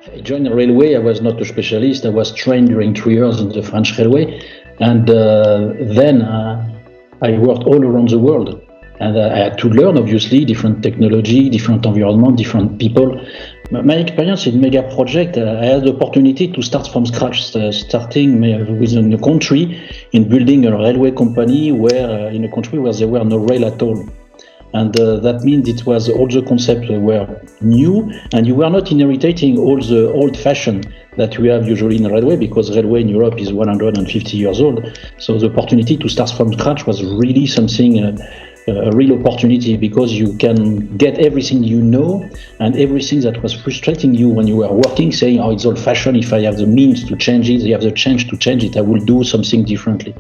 I joined the railway. I was not a specialist. I was trained during 3 years in the French railway. And then I worked all around the world. And I had to learn, obviously, different technology, different environment, different people. My experience in mega project, I had the opportunity to start from scratch, starting within a country in building a railway company where in a country where there were no rail at all. And that means it was all the concepts were new, and you were not inheriting all the old fashioned that we have usually in railway, because railway in Europe is 150 years old. So the opportunity to start from scratch was really something, a real opportunity, because you can get everything you know and everything that was frustrating you when you were working, saying, oh, it's old fashioned. If I have the means to change it, I have the chance to change it, I will do something differently.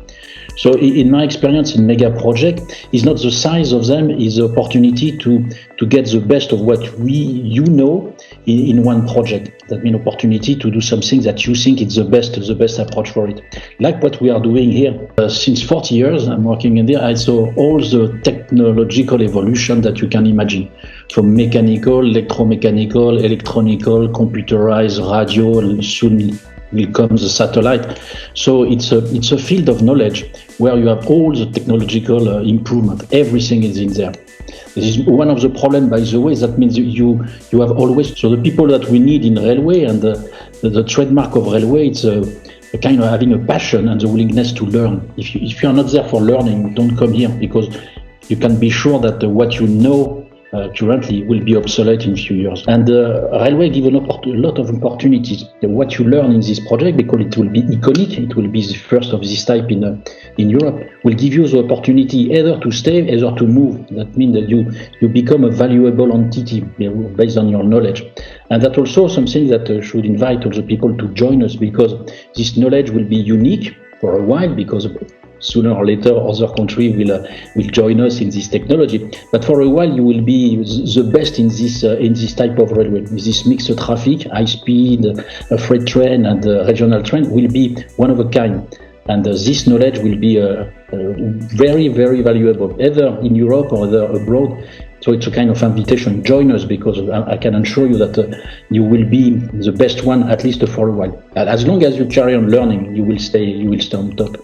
So in my experience in mega project, is not the size of them, is the opportunity to get the best of what you know in one project. That means opportunity to do something that you think is the best approach for it. Like what we are doing here. Since 40 years, I'm working in there. I saw all the technological evolution that you can imagine, from mechanical, electromechanical, electronical, computerized, radio, soon will come the satellite. So it's a field of knowledge where you have all the technological improvement. Everything is in there. This is one of the problems, by the way. That means you have always, so the people that we need in railway, and the trademark of railway, it's a kind of having a passion and the willingness to learn. If you are not there for learning, don't come here, because you can be sure that what you know currently will be obsolete in a few years. And railway give a lot of opportunities. What you learn in this project, because it will be iconic, it will be the first of this type in Europe, will give you the opportunity either to stay, either to move. That means that you become a valuable entity based on your knowledge. And that's also something that should invite all the people to join us, because this knowledge will be unique for a while, because sooner or later other countries will join us in this technology. But for a while you will be the best in this type of railway. This mixed traffic, high speed, freight train and regional train will be one of a kind. And this knowledge will be very, very valuable, either in Europe or either abroad. So it's a kind of invitation. Join us, because I can assure you that you will be the best one, at least for a while. As long as you carry on learning, you will stay on top.